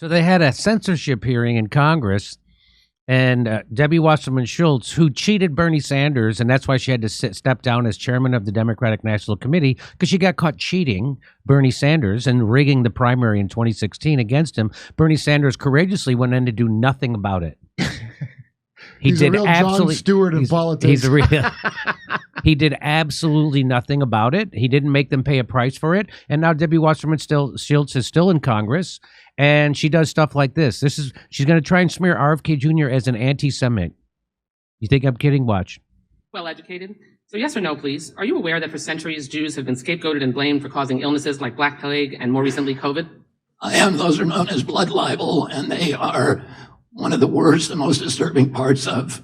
So they had a censorship hearing in Congress, and Debbie Wasserman-Schultz, who cheated Bernie Sanders, and that's why she had to step down as chairman of the Democratic National Committee, because she got caught cheating Bernie Sanders and rigging the primary in 2016 against him. Bernie Sanders courageously went in to do nothing about it. He's a real Jon Stewart of politics. He did absolutely nothing about it. He didn't make them pay a price for it. And now Debbie Wasserman-Schultz is still in Congress, and she does stuff like this. She's going to try and smear RFK Jr. as an anti-Semite. You think I'm kidding? Watch. Well educated. So yes or no, please. Are you aware that for centuries Jews have been scapegoated and blamed for causing illnesses like Black Plague and more recently COVID? I am. Those are known as blood libel, and they are one of the worst and most disturbing parts of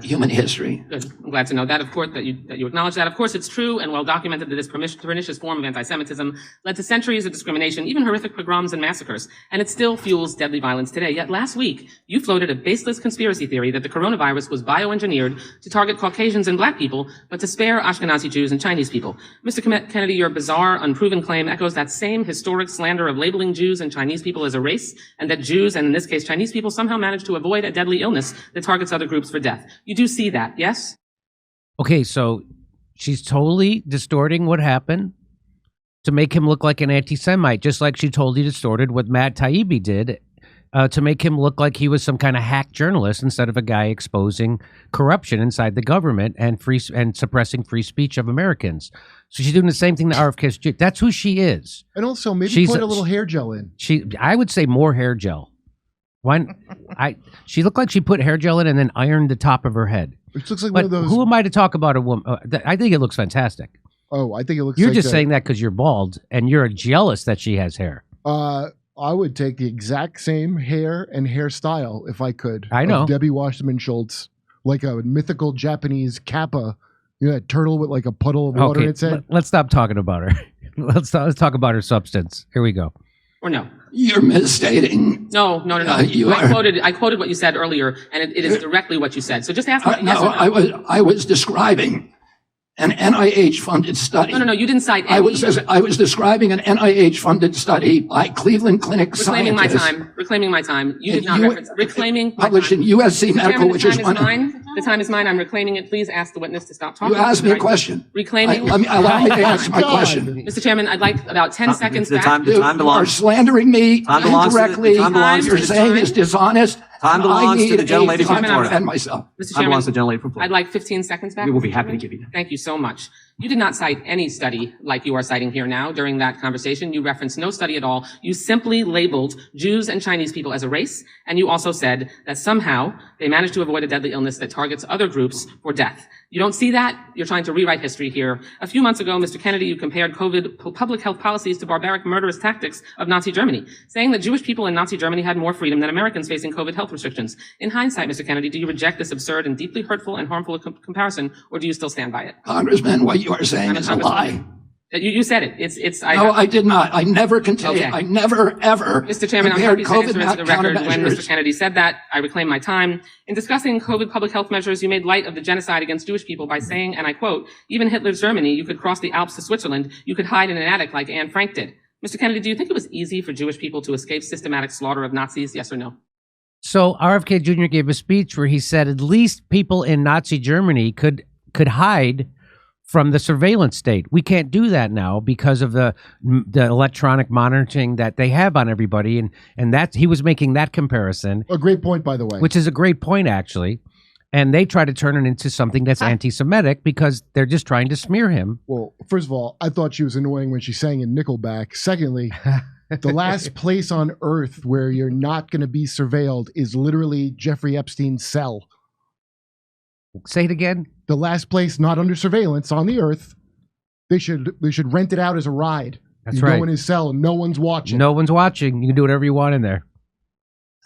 human history. Good. I'm glad to know that, of course, that you acknowledge that. Of course, it's true and well documented that this pernicious form of anti-Semitism led to centuries of discrimination, even horrific pogroms and massacres, and it still fuels deadly violence today. Yet last week, you floated a baseless conspiracy theory that the coronavirus was bioengineered to target Caucasians and Black people, but to spare Ashkenazi Jews and Chinese people. Mr. Kennedy, your bizarre, unproven claim echoes that same historic slander of labeling Jews and Chinese people as a race, and that Jews, and in this case Chinese people, somehow managed to avoid a deadly illness that targets other groups for death. You do see that, yes? Okay, so she's totally distorting what happened to make him look like an anti-Semite, just like she totally distorted what Matt Taibbi did to make him look like he was some kind of hack journalist instead of a guy exposing corruption inside the government and suppressing free speech of Americans. So she's doing the same thing to RFK. That's who she is. And also, maybe put a little hair gel in. I would say more hair gel. She looked like she put hair gel in and then ironed the top of her head. Which looks like one of those. Who am I to talk about a woman? I think it looks fantastic. Oh, I think it looks. You're just saying that because you're bald and you're jealous that she has hair. I would take the exact same hair and hairstyle if I could. I know. Debbie Wasserman-Schultz, like a mythical Japanese kappa. You know, that turtle with like a puddle of water in its head. Let's stop talking about her. Let's talk about her substance. Here we go. Or no? You're misstating. No. I quoted what you said earlier, and it is directly what you said. So just ask me. Yes or no. I was describing an NIH-funded study. No. You didn't cite any. I was describing an NIH-funded study by Cleveland Clinic scientists. Reclaiming my time. You did not reference. Reclaiming. Published in USC Medical, which is one. The time is mine. I'm reclaiming it. Please ask the witness to stop talking. You asked me a question. Reclaiming. Allow me to answer my question. Mr. Chairman, I'd like about 10 seconds back. You are slandering me incorrectly. You're saying it's dishonest. Time belongs to the gentlelady from Florida. Defend myself. Mr. Time belongs to the Chairman, gentlelady from Florida. I'd like 15 seconds back. We will be happy to give you that. Thank you so much. You did not cite any study like you are citing here now during that conversation. You referenced no study at all. You simply labeled Jews and Chinese people as a race, and you also said that somehow they managed to avoid a deadly illness that targets other groups for death. You don't see that? You're trying to rewrite history here. A few months ago, Mr. Kennedy, you compared COVID public health policies to barbaric murderous tactics of Nazi Germany, saying that Jewish people in Nazi Germany had more freedom than Americans facing COVID health restrictions. In hindsight, Mr. Kennedy, do you reject this absurd and deeply hurtful and harmful comparison, or do you still stand by it? Congressman, what you are saying is a lie. You said it. I did not. I never continued. Okay. I never, ever Mr. Chairman, I'm happy to answer into the record when countermeasures. Mr. Kennedy said that. I reclaim my time. In discussing COVID public health measures, you made light of the genocide against Jewish people by saying, and I quote, even Hitler's Germany, you could cross the Alps to Switzerland, you could hide in an attic like Anne Frank did. Mr. Kennedy, do you think it was easy for Jewish people to escape systematic slaughter of Nazis, yes or no? So RFK Jr. gave a speech where he said at least people in Nazi Germany could hide from the surveillance state. We can't do that now because of the electronic monitoring that they have on everybody, and that he was making that comparison. A great point, by the way. Which is a great point, actually. And they try to turn it into something that's anti-Semitic because they're just trying to smear him. Well, first of all, I thought she was annoying when she sang in Nickelback. Secondly, the last place on earth where you're not going to be surveilled is literally Jeffrey Epstein's cell. Say it again. The last place not under surveillance on the earth. They should rent it out as a ride. That's you right. go in his cell and no one's watching. No one's watching. You can do whatever you want in there.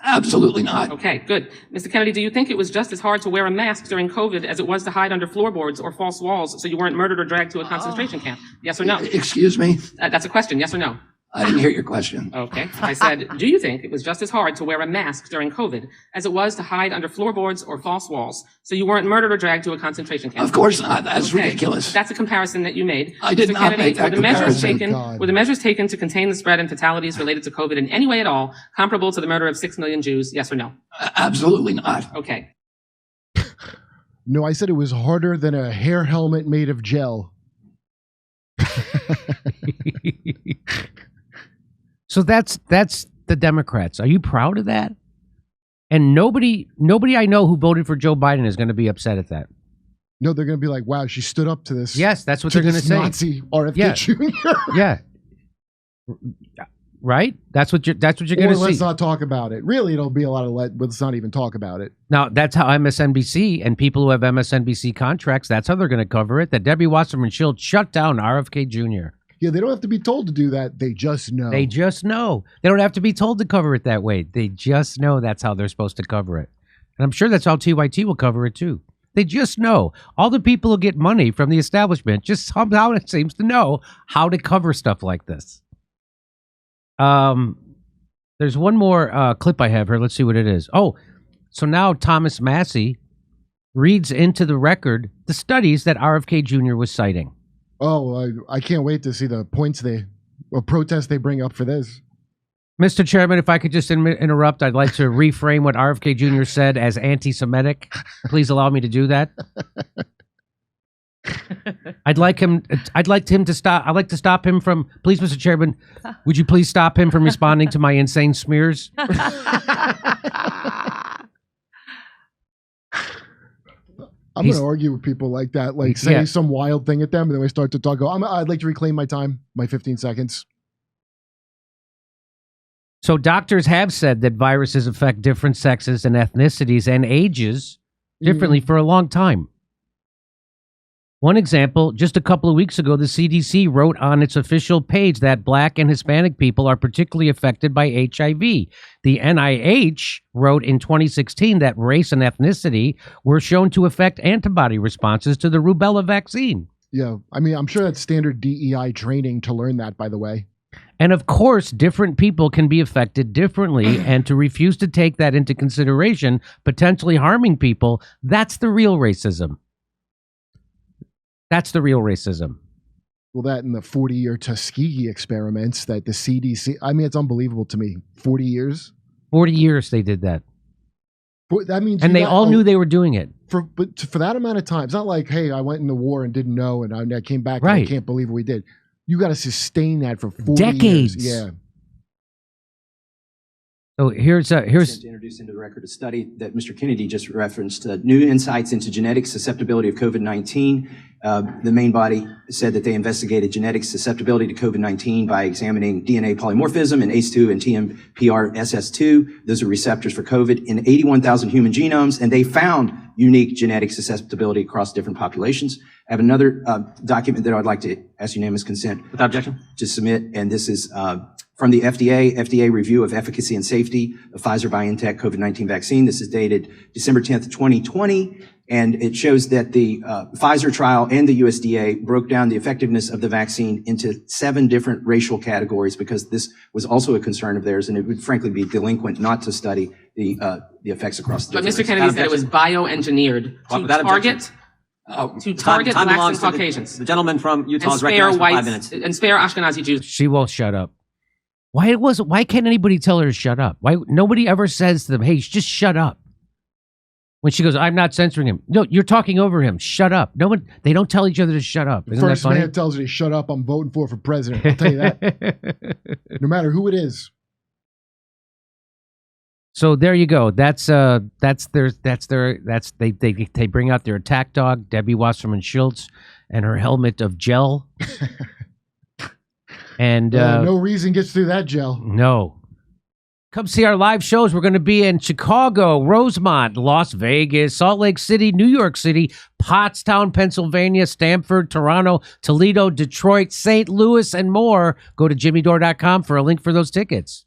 Absolutely not. Okay, good. Mr. Kennedy, do you think it was just as hard to wear a mask during COVID as it was to hide under floorboards or false walls so you weren't murdered or dragged to a concentration camp? Yes or no? Excuse me? That's a question. Yes or no? I didn't hear your question. Okay. I said, do you think it was just as hard to wear a mask during COVID as it was to hide under floorboards or false walls so you weren't murdered or dragged to a concentration camp? Of course not. That's Okay. ridiculous. That's a comparison that you made. I did Mr. not Kennedy, make that were the measures comparison. taken, were the measures taken to contain the spread and fatalities related to COVID in any way at all comparable to the murder of 6 million Jews? Yes or no? Absolutely not. Okay. No, I said it was harder than a hair helmet made of gel. So that's the Democrats. Are you proud of that? And nobody I know who voted for Joe Biden is going to be upset at that. No, they're going to be like, wow, she stood up to this. Yes, that's what to they're going to this say. Nazi RFK Yeah. Jr. Yeah. Right? That's what you're going Or to let's see. not talk about it. Really, it'll be a lot of let's not even talk about it. Now, that's how MSNBC and people who have MSNBC contracts, that's how they're going to cover it. That Debbie Wasserman-Schultz shut down RFK Jr. Yeah, they don't have to be told to do that. They just know. They just know. They don't have to be told to cover it that way. They just know that's how they're supposed to cover it. And I'm sure that's how TYT will cover it too. They just know. All the people who get money from the establishment just somehow it seems to know how to cover stuff like this. There's one more clip I have here. Let's see what it is. Oh, so now Thomas Massey reads into the record the studies that RFK Jr. was citing. Oh, I can't wait to see the points or protests they bring up for this. Mr. Chairman, if I could just interrupt, I'd like to reframe what RFK Jr. said as anti-Semitic. Please allow me to do that. I'd like him to stop. I'd like to stop him from. Please, Mr. Chairman, would you please stop him from responding to my insane smears? I'm going to argue with people like that, like say some wild thing at them, and then we start to talk. I'd like to reclaim my time, my 15 seconds. So doctors have said that viruses affect different sexes and ethnicities and ages differently for a long time. One example, just a couple of weeks ago, the CDC wrote on its official page that Black and Hispanic people are particularly affected by HIV. The NIH wrote in 2016 that race and ethnicity were shown to affect antibody responses to the rubella vaccine. Yeah, I mean, I'm sure that's standard DEI training to learn that, by the way. And of course, different people can be affected differently, and to refuse to take that into consideration, potentially harming people, that's the real racism. That's the real racism. Well, that and the 40-year Tuskegee experiments that the CDC, I mean, it's unbelievable to me. 40 years? 40 years they did that. That means and they all knew they were doing it. But for that amount of time, it's not like, hey, I went in the war and didn't know, and I came back and I can't believe what we did. You got to sustain that for 40 decades. Years. Yeah. So here's to introduce into the record a study that Mr. Kennedy just referenced, new insights into genetic susceptibility of COVID-19. The main body said that they investigated genetic susceptibility to COVID-19 by examining DNA polymorphism in ACE2 and TMPRSS2. Those are receptors for COVID in 81,000 human genomes, and they found unique genetic susceptibility across different populations. I have another document that I'd like to ask unanimous consent. Without objection. To submit, and this is from the FDA review of efficacy and safety of Pfizer-BioNTech COVID-19 vaccine. This is dated December 10th, 2020, and it shows that the Pfizer trial and the USDA broke down the effectiveness of the vaccine into 7 different racial categories, because this was also a concern of theirs, and it would frankly be delinquent not to study the effects across the But different Mr. Kennedy said it was bioengineered to target time blacks belongs and to Caucasians. The gentleman from Utah and is spare recognized for 5 whites minutes. and spare Ashkenazi Jews. She won't shut up. Why can't anybody tell her to shut up? Why nobody ever says to them, hey, just shut up? When she goes, I'm not censoring him. No, you're talking over him. Shut up. They don't tell each other to shut up. Isn't First that funny? man tells you to shut up, I'm voting for president. I'll tell you that. No matter who it is. So there you go. They bring out their attack dog, Debbie Wasserman-Schultz, and her helmet of gel. And no reason gets through that gel. No. Come see our live shows. We're going to be in Chicago, Rosemont, Las Vegas, Salt Lake City, New York City, Pottstown, Pennsylvania, Stamford, Toronto, Toledo, Detroit, St. Louis, and more. Go to jimmydore.com for a link for those tickets.